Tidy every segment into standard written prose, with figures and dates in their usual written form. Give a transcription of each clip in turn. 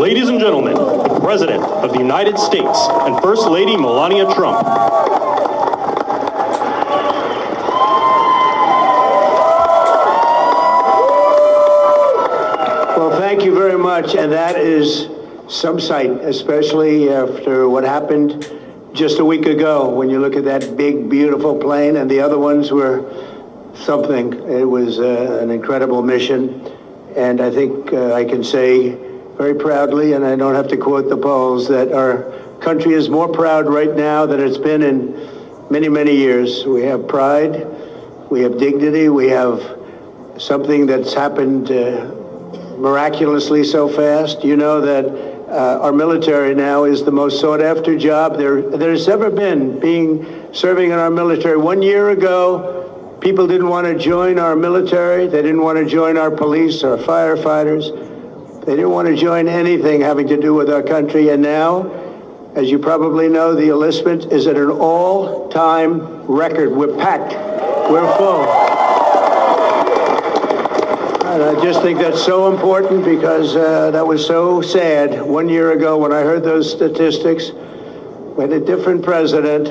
Ladies and gentlemen, the President of the United States and First Lady Melania Trump. Well, thank you very much, and that is some sight, especially after what happened just a week ago when you look at that big, beautiful plane, and the other ones were something. It was an incredible mission, and I think I can say very proudly, and I don't have to quote the polls, that our country is more proud right now than it's been in many, many years. We have pride, we have dignity, we have something that's happened miraculously so fast. You know that our military now is the most sought-after job there's ever been, serving in our military. 1 year ago, people didn't want to join our military. They didn't want to join our police, our firefighters. They didn't want to join anything having to do with our country. And now, as you probably know, the enlistment is at an all-time record. We're packed. We're full. And I just think that's so important because that was so sad 1 year ago when I heard those statistics. We had a different president,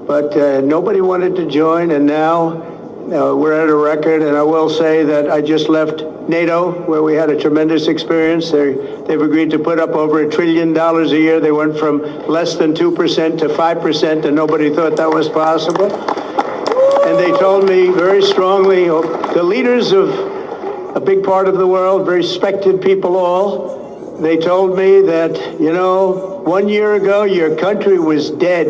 but nobody wanted to join, and now we're at a record. And I will say that I just left NATO, where we had a tremendous experience. They've agreed to put up over $1 trillion a year. They went from less than 2% to 5%, and nobody thought that was possible. And they told me very strongly, the leaders of a big part of the world, very respected people all, they told me that, 1 year ago, your country was dead,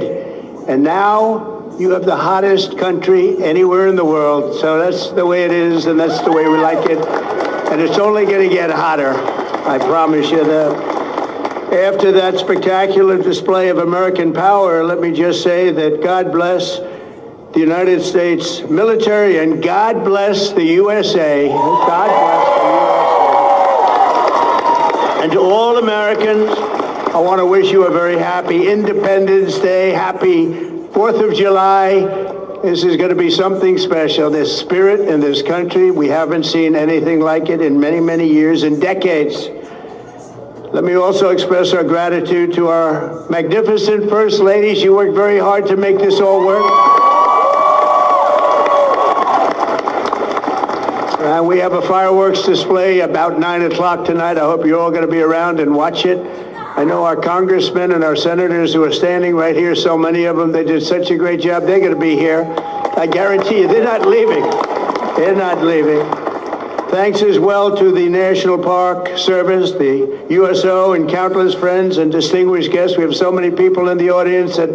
and now you have the hottest country anywhere in the world. So that's the way it is, and that's the way we like it. And it's only going to get hotter. I promise you that. After that spectacular display of American power, let me just say that God bless the United States military, and God bless the USA. God bless the USA. And to all Americans, I want to wish you a very happy Independence Day, happy 4th of July. This is going to be something special. This spirit in this country, we haven't seen anything like it in many, many years and decades. Let me also express our gratitude to our magnificent First Lady. She worked very hard to make this all work. And we have a fireworks display about 9 o'clock tonight. I hope you're all going to be around and watch it. I know our congressmen and our senators who are standing right here, so many of them, they did such a great job. They're going to be here. I guarantee you, they're not leaving. They're not leaving. Thanks as well to the National Park Service, the USO, and countless friends and distinguished guests. We have so many people in the audience that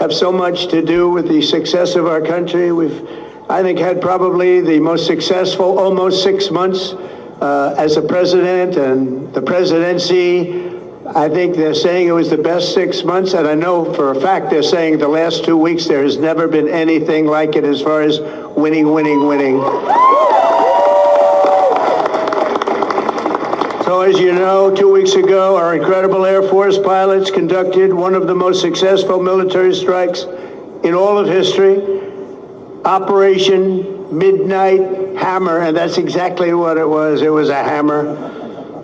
have so much to do with the success of our country. We've, I think, had probably the most successful almost 6 months as a president and the presidency. I think they're saying it was the best 6 months, and I know for a fact they're saying the last 2 weeks there has never been anything like it as far as winning. So as you know, 2 weeks ago, our incredible Air Force pilots conducted one of the most successful military strikes in all of history, Operation Midnight Hammer, and that's exactly what it was. It was a hammer.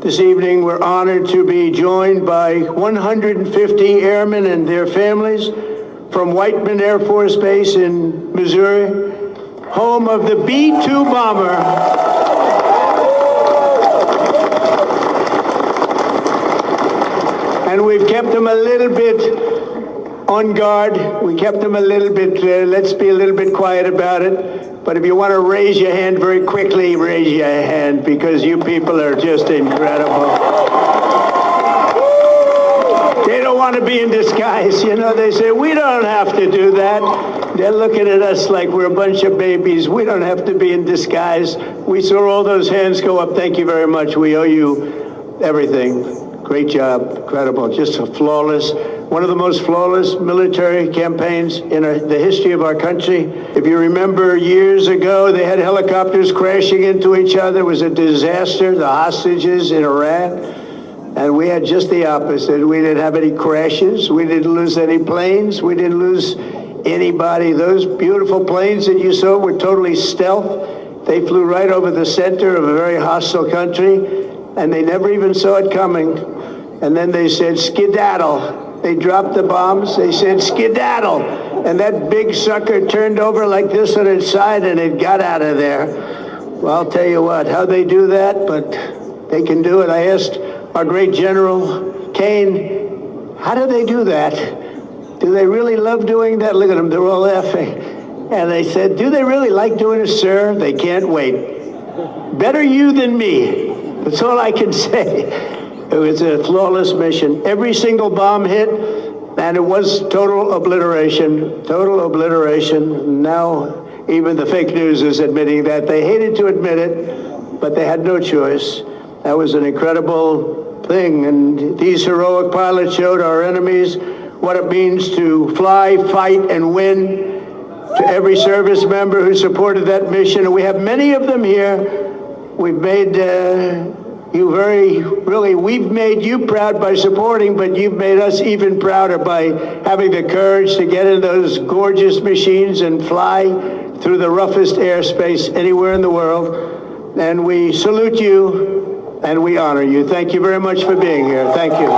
This evening, we're honored to be joined by 150 airmen and their families from Whiteman Air Force Base in Missouri, home of the B-2 bomber. And we've kept them a little bit on guard. We kept them a little bit, let's be a little bit quiet about it. But if you want to raise your hand very quickly, raise your hand, because you people are just incredible. They don't want to be in disguise. They say, we don't have to do that. They're looking at us like we're a bunch of babies. We don't have to be in disguise. We saw all those hands go up. Thank you very much. We owe you everything. Great job. Incredible. Just a flawless, one of the most flawless military campaigns in the history of our country. If you remember years ago, they had helicopters crashing into each other. It was a disaster, the hostages in Iran. And we had just the opposite. We didn't have any crashes. We didn't lose any planes. We didn't lose anybody. Those beautiful planes that you saw were totally stealth. They flew right over the center of a very hostile country, and they never even saw it coming. and then they said, skedaddle. They dropped the bombs, they said, skedaddle. And that big sucker turned over like this on its side, and it got out of there. Well, I'll tell you what, how they do that, but they can do it. I asked our great General Kane, how do they do that? Do they really love doing that? Look at them, they're all laughing. And they said, do they really like doing it, sir? They can't wait. Better you than me. That's all I can say. It was a flawless mission. Every single bomb hit, and it was total obliteration. Total obliteration. Now, even the fake news is admitting that. They hated to admit it, but they had no choice. That was an incredible thing, and these heroic pilots showed our enemies what it means to fly, fight, and win. To every service member who supported that mission, and we have many of them here. We've made we've made you proud by supporting, but you've made us even prouder by having the courage to get in those gorgeous machines and fly through the roughest airspace anywhere in the world. And we salute you and we honor you. Thank you very much for being here. Thank you.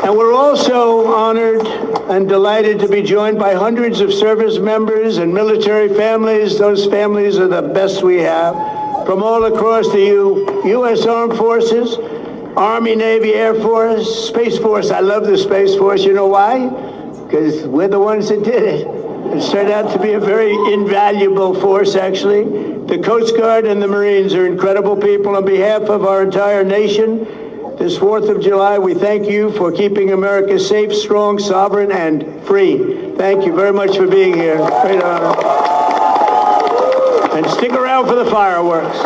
And we're also honored and delighted to be joined by hundreds of service members and military families. Those families are the best we have from all across the U.S. Armed Forces, Army, Navy, Air Force, Space Force. I love the Space Force. You know why? Because we're the ones that did it. It's turned out to be a very invaluable force, actually. The Coast Guard and the Marines are incredible people. On behalf of our entire nation, this 4th of July, we thank you for keeping America safe, strong, sovereign, and free. Thank you very much for being here. Great honor. And stick around for the fireworks.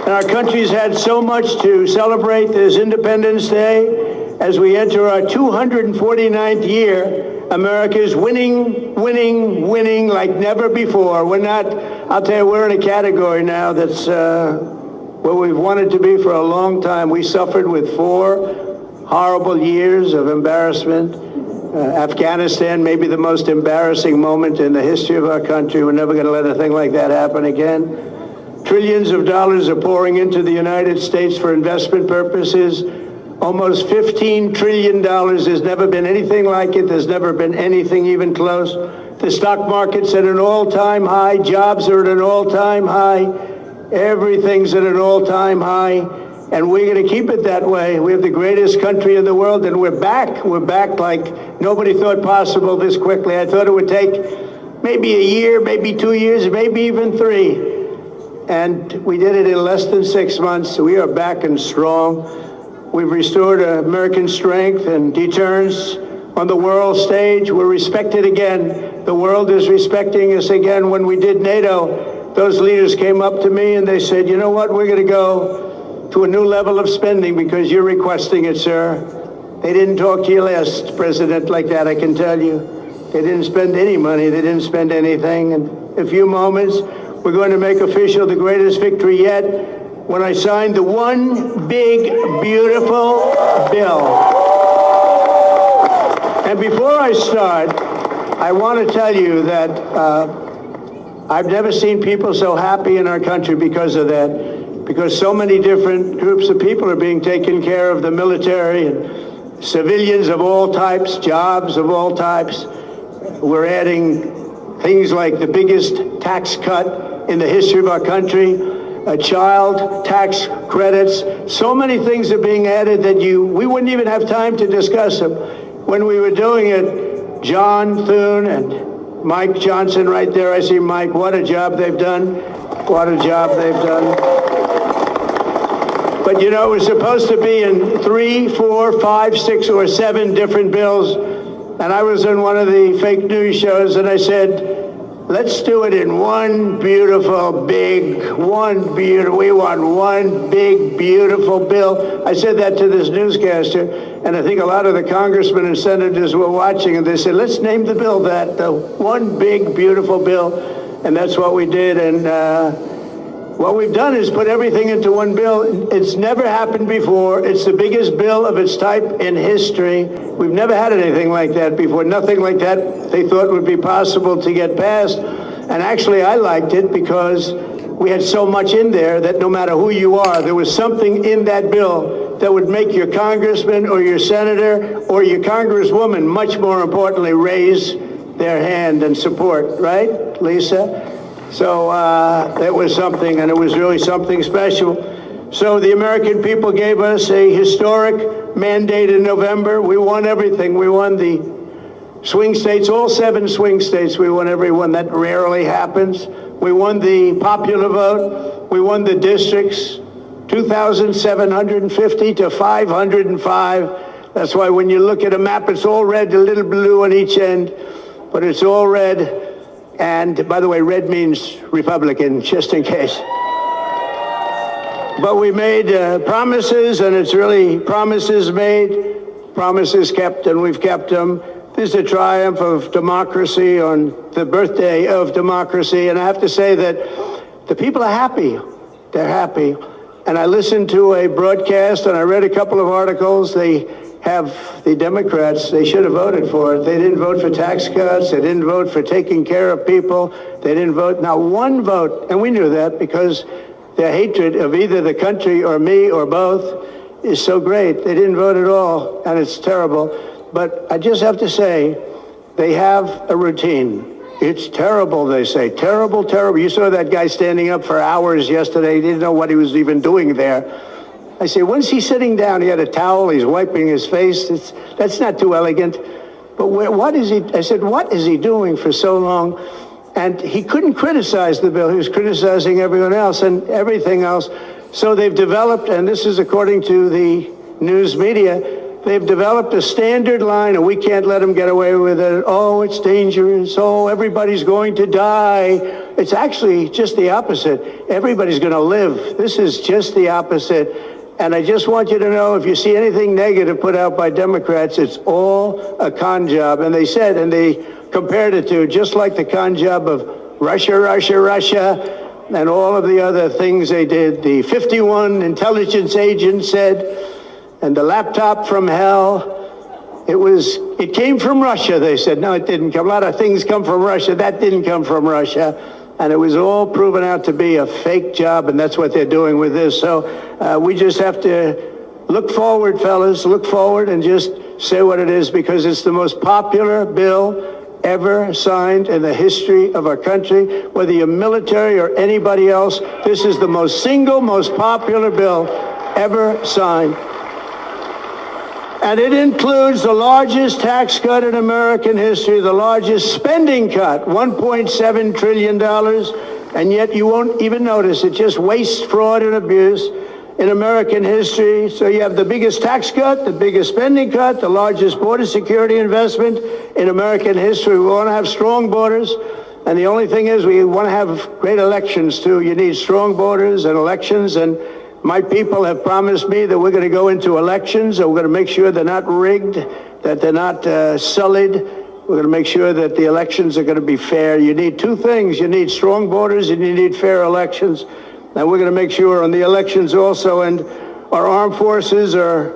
And our country's had so much to celebrate this Independence Day. As we enter our 249th year, America is winning, winning, winning like never before. We're not, I'll tell you, we're in a category now that's where we've wanted to be for a long time. We suffered with 4 horrible years of embarrassment. Afghanistan, maybe the most embarrassing moment in the history of our country. We're never going to let a thing like that happen again. Trillions of dollars are pouring into the United States for investment purposes. Almost $15 trillion. There's never been anything like it. There's never been anything even close. The stock market's at an all-time high. Jobs are at an all-time high. Everything's at an all-time high, and we're going to keep it that way. We have the greatest country in the world, and we're back. We're back like nobody thought possible this quickly. I thought it would take maybe a year, maybe 2 years, maybe even 3. And we did it in less than 6 months. So we are back and strong. We've restored American strength and deterrence on the world stage. We're respected again. The world is respecting us again. When we did NATO, those leaders came up to me and they said, you know what, we're going to go to a new level of spending because you're requesting it, sir. They didn't talk to you last president like that, I can tell you. They didn't spend any money. They didn't spend anything. In a few moments, we're going to make official the greatest victory yet when I signed the one big, beautiful bill. And before I start, I want to tell you that I've never seen people so happy in our country because of that, because so many different groups of people are being taken care of, the military and civilians of all types, jobs of all types. We're adding things like the biggest tax cut in the history of our country, child tax credits. So many things are being added that we wouldn't even have time to discuss them. When we were doing it, John Thune and Mike Johnson right there. I see Mike. What a job they've done. What a job they've done. But you know, it was supposed to be in 3, 4, 5, 6, or 7 different bills. And I was in one of the fake news shows and I said, let's do it in one beautiful, big, we want one big, beautiful bill. I said that to this newscaster, and I think a lot of the congressmen and senators were watching, and they said, let's name the bill that, the one big, beautiful bill. And that's what we did. And what we've done is put everything into one bill. It's never happened before. It's the biggest bill of its type in history. We've never had anything like that before. Nothing like that they thought would be possible to get passed. And actually, I liked it because we had so much in there that no matter who you are, there was something in that bill that would make your congressman or your senator or your congresswoman, much more importantly, raise their hand and support, right, Lisa? So that was something, and it was really something special. So the American people gave us a historic mandate in November. We won everything. We won the swing states, all 7 swing states. We won every one. That rarely happens. We won the popular vote. We won the districts, 2,750 to 505. That's why when you look at a map, it's all red, a little blue on each end, but it's all red. And by the way, red means Republican, just in case. But we made promises, and it's really promises made, promises kept, and we've kept them. This is a triumph of democracy on the birthday of democracy, and I have to say that the people are happy. They're happy. And I listened to a broadcast, and I read a couple of articles. They have the Democrats, they should have voted for it. They didn't vote for tax cuts. They didn't vote for taking care of people. They didn't vote, not one vote, and we knew that because their hatred of either the country or me or both is so great. They didn't vote at all, and it's terrible. But I just have to say, they have a routine. It's terrible, they say. Terrible, terrible. You saw that guy standing up for hours yesterday. He didn't know what he was even doing there. I say, when's he sitting down? He had a towel. He's wiping his face. That's not too elegant. But what is he? I said, what is he doing for so long? And he couldn't criticize the bill. He was criticizing everyone else and everything else. So they've developed, and this is according to the news media, they've developed a standard line, and we can't let them get away with it. Oh, it's dangerous. Oh, everybody's going to die. It's actually just the opposite. Everybody's going to live. This is just the opposite. And I just want you to know, if you see anything negative put out by Democrats, it's all a con job. And they said, and they compared it to just like the con job of Russia, Russia, Russia, and all of the other things they did. The 51 intelligence agents said, and the laptop from hell, it came from Russia, they said. No, it didn't come. A lot of things come from Russia. That didn't come from Russia. And it was all proven out to be a fake job, and that's what they're doing with this. So we just have to look forward, fellas, look forward and just say what it is, because it's the most popular bill ever signed in the history of our country. Whether you're military or anybody else, this is the most popular bill ever signed. And it includes the largest tax cut in American history, the largest spending cut, $1.7 trillion, and yet you won't even notice it. Just waste, fraud, and abuse in American history. So you have the biggest tax cut, the biggest spending cut, the largest border security investment in American history. We want to have strong borders, and the only thing is we want to have great elections, too. You need strong borders and elections, and my people have promised me that we're going to go into elections, and we're going to make sure they're not rigged, that they're not sullied. We're going to make sure that the elections are going to be fair. You need 2 things. You need strong borders, and you need fair elections. And we're going to make sure on the elections also, and our armed forces are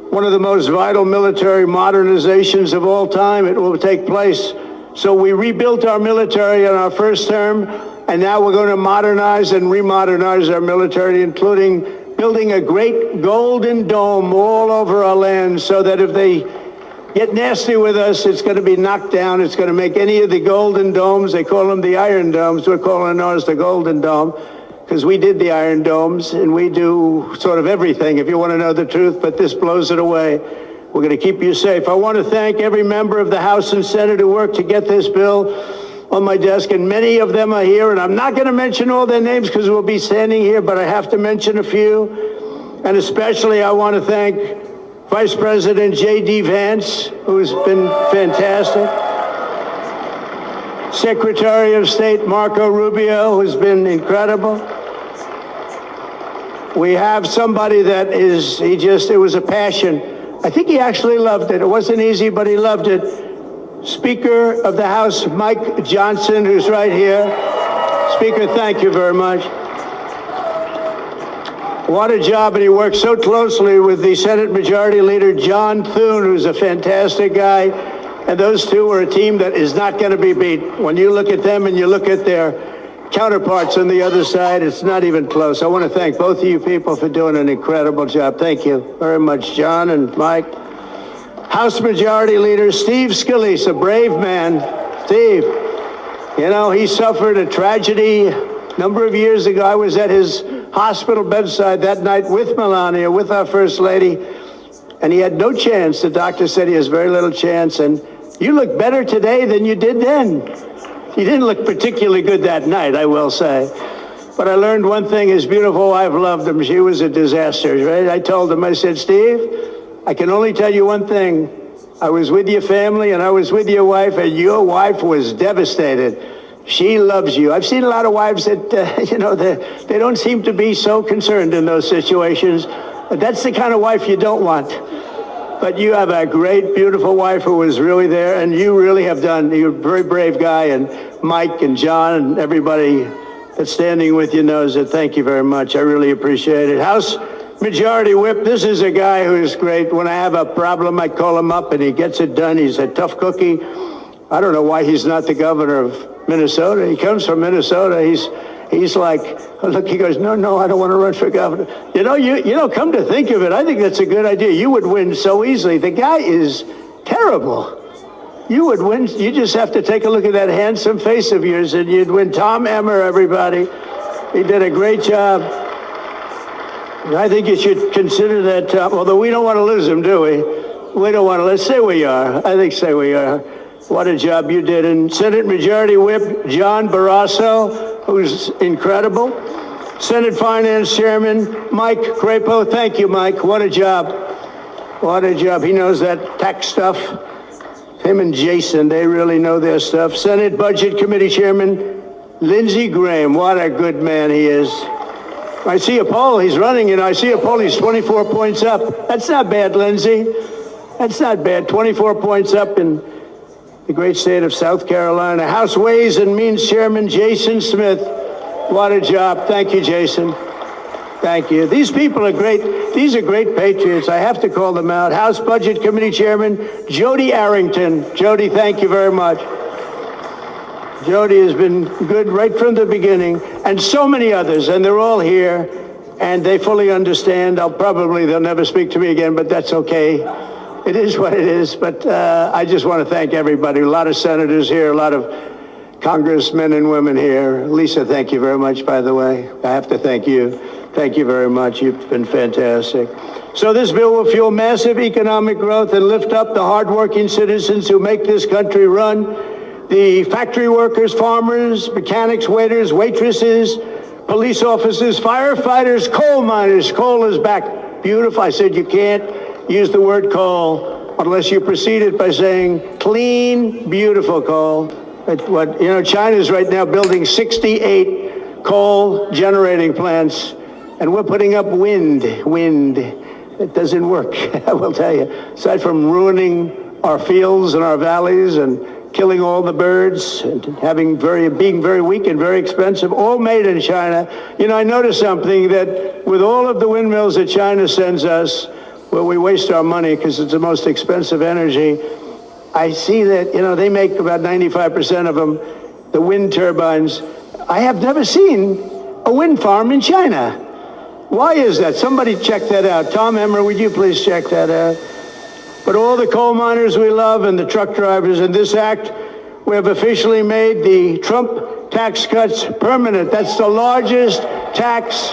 one of the most vital military modernizations of all time. It will take place. So we rebuilt our military in our first term, and now we're going to modernize and remodernize our military, including building a great golden dome all over our land, so that if they get nasty with us, it's going to be knocked down. It's going to make any of the golden domes, they call them the iron domes, we're calling ours the golden dome, because we did the iron domes, and we do sort of everything, if you want to know the truth, but this blows it away. We're going to keep you safe. I want to thank every member of the House and Senate who worked to get this bill on my desk, and many of them are here, and I'm not going to mention all their names because we'll be standing here, but I have to mention a few. And especially I want to thank Vice President J.D. Vance, who's been fantastic. Secretary of State Marco Rubio, who's been incredible. We have somebody that it was a passion. I think he actually loved it. It wasn't easy, but he loved it. Speaker of the House, Mike Johnson, who's right here. Speaker, thank you very much. What a job, and he worked so closely with the Senate Majority Leader, John Thune, who's a fantastic guy. And those two are a team that is not going to be beat. When you look at them and you look at their counterparts on the other side. It's not even close. I want to thank both of you people for doing an incredible job. Thank you very much, John and Mike. House Majority Leader Steve Scalise, a brave man. Steve, you know, he suffered a tragedy a number of years ago. I was at his hospital bedside that night with Melania, with our First Lady, and he had no chance. The doctor said he has very little chance, and you look better today than you did then. He didn't look particularly good that night, I will say. But I learned one thing, his beautiful wife loved him. She was a disaster, right? I told him, I said, Steve, I can only tell you one thing. I was with your family and I was with your wife, and your wife was devastated. She loves you. I've seen a lot of wives that, you know, they don't seem to be so concerned in those situations. That's the kind of wife you don't want. But you have a great, beautiful wife who was really there, and you really have done. You're a very brave guy, and Mike and John and everybody that's standing with you knows it. Thank you very much. I really appreciate it. House Majority Whip, this is a guy who is great. When I have a problem, I call him up, and he gets it done. He's a tough cookie. I don't know why he's not the governor of Minnesota. He comes from Minnesota. He's like, look, he goes, no, I don't want to run for governor. You know, come to think of it, I think that's a good idea. You would win so easily. The guy is terrible. You would win. You just have to take a look at that handsome face of yours, and you'd win. Tom Emmer, everybody. He did a great job. I think you should consider that, although we don't want to lose him, do we? We don't want to. Let's say we are. I think say we are. What a job you did. And Senate Majority Whip John Barrasso, who's incredible. Senate Finance Chairman Mike Crapo. Thank you, Mike. What a job. What a job. He knows that tax stuff. Him and Jason, they really know their stuff. Senate Budget Committee Chairman Lindsey Graham. What a good man he is. I see a poll, he's running, and I see a poll, he's 24 points up. That's not bad, Lindsey. That's not bad. 24 points up in the great state of South Carolina. House Ways and Means Chairman Jason Smith. What a job. Thank you, Jason. Thank you. These people are great. These are great patriots. I have to call them out. House Budget Committee Chairman Jody Arrington. Jody, thank you very much. Jody has been good right from the beginning, and so many others, and they're all here, and they fully understand. They'll never speak to me again, but that's okay. It is what it is, but I just want to thank everybody. A lot of senators here, a lot of congressmen and women here. Lisa, thank you very much, by the way. I have to thank you. Thank you very much. You've been fantastic. So this bill will fuel massive economic growth and lift up the hardworking citizens who make this country run. The factory workers, farmers, mechanics, waiters, waitresses, police officers, firefighters, coal miners. Coal is back. Beautiful. I said you can't use the word coal unless you precede it by saying clean, beautiful coal. China's right now building 68 coal generating plants, and we're putting up wind. It doesn't work, I will tell you. Aside from ruining our fields and our valleys and killing all the birds and being very weak and very expensive, all made in China. You know, I noticed something, that with all of the windmills that China sends us, where we waste our money because it's the most expensive energy, I see that, they make about 95% of them, the wind turbines. I have never seen a wind farm in China. Why is that? Somebody check that out. Tom Emmer, would you please check that out? But all the coal miners we love and the truck drivers, in this act, we have officially made the Trump tax cuts permanent. That's the largest tax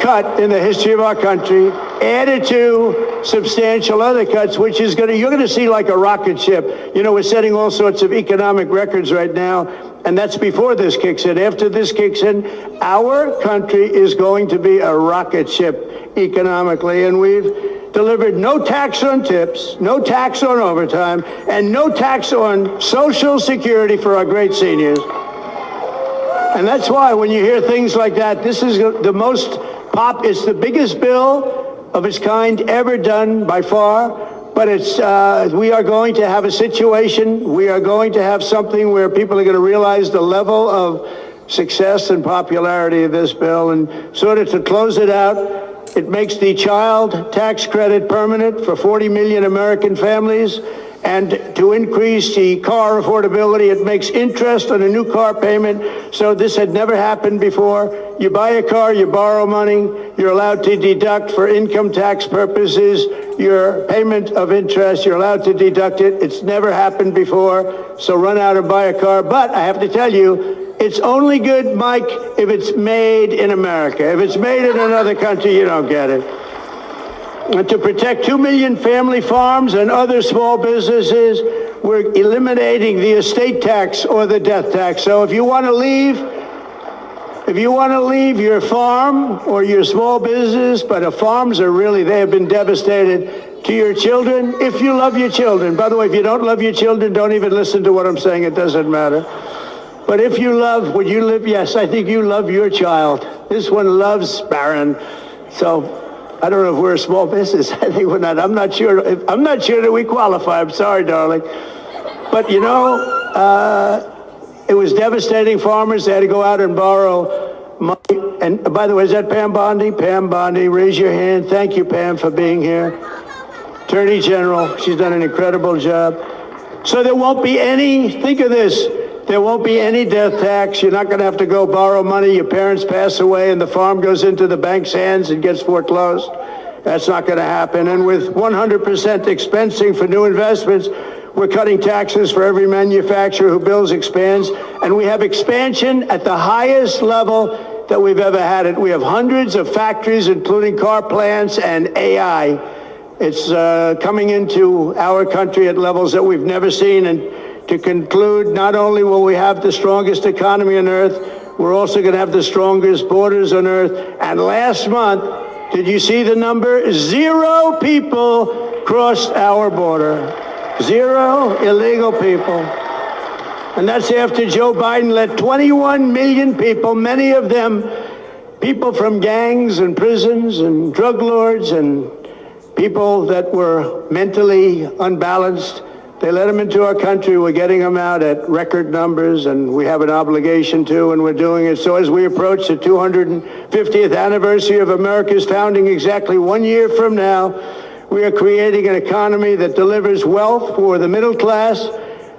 cut in the history of our country, added to substantial other cuts, which is you're going to see like a rocket ship. We're setting all sorts of economic records right now, and that's before this kicks in. After this kicks in, our country is going to be a rocket ship economically, and we've delivered no tax on tips, no tax on overtime, and no tax on Social Security for our great seniors. And that's why when you hear things like that, this is it's the biggest bill of its kind ever done by far, but we are going to have a situation, we are going to have something where people are going to realize the level of success and popularity of this bill. And sort of to close it out, it makes the child tax credit permanent for 40 million American families, and to increase the car affordability. It makes interest on a new car payment. So this had never happened before. You buy a car, you borrow money, you're allowed to deduct for income tax purposes your payment of interest. You're allowed to deduct it. It's never happened before. So run out and buy a car. But I have to tell you, it's only good, Mike, if it's made in America. If it's made in another country, you don't get it. And to protect 2 million family farms and other small businesses, we're eliminating the estate tax or the death tax. So if you want to leave your farm or your small business, but farms are really, they have been devastated, to your children, if you love your children. By the way, if you don't love your children, don't even listen to what I'm saying. It doesn't matter. But if you love, would you live? Yes, I think you love your child. This one loves Barron. So I don't know if we're a small business. I think we're not. I'm not sure that we qualify. I'm sorry, darling. But you know, it was devastating. Farmers, they had to go out and borrow money. And by the way, is that Pam Bondi? Pam Bondi, raise your hand. Thank you, Pam, for being here. Attorney General, she's done an incredible job. So there won't be any, think of this, there won't be any death tax. You're not going to have to go borrow money. Your parents pass away and the farm goes into the bank's hands and gets foreclosed. That's not going to happen. And with 100% expensing for new investments, we're cutting taxes for every manufacturer who builds, expands. And we have expansion at the highest level that we've ever had it. We have hundreds of factories, including car plants and AI. It's coming into our country at levels that we've never seen. And to conclude, not only will we have the strongest economy on earth, we're also going to have the strongest borders on earth. And last month, did you see the number? 0 people crossed our border. 0 illegal people. And that's after Joe Biden let 21 million people, many of them people from gangs and prisons and drug lords and people that were mentally unbalanced. They let them into our country. We're getting them out at record numbers, and we have an obligation to, and we're doing it. So as we approach the 250th anniversary of America's founding exactly 1 year from now, we are creating an economy that delivers wealth for the middle class,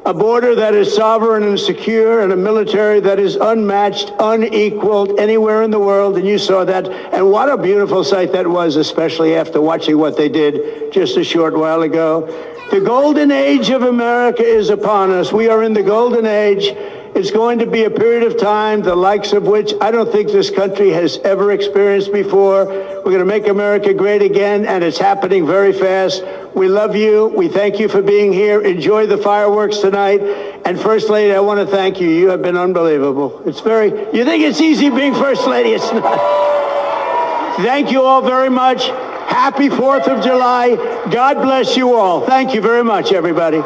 a border that is sovereign and secure, and a military that is unmatched, unequaled anywhere in the world. And you saw that. And what a beautiful sight that was, especially after watching what they did just a short while ago. The golden age of America is upon us. We are in the golden age. It's going to be a period of time, the likes of which I don't think this country has ever experienced before. We're going to make America great again, and it's happening very fast. We love you. We thank you for being here. Enjoy the fireworks tonight. And First Lady, I want to thank you. You have been unbelievable. You think it's easy being First Lady? It's not. Thank you all very much. Happy 4th of July. God bless you all. Thank you very much, everybody.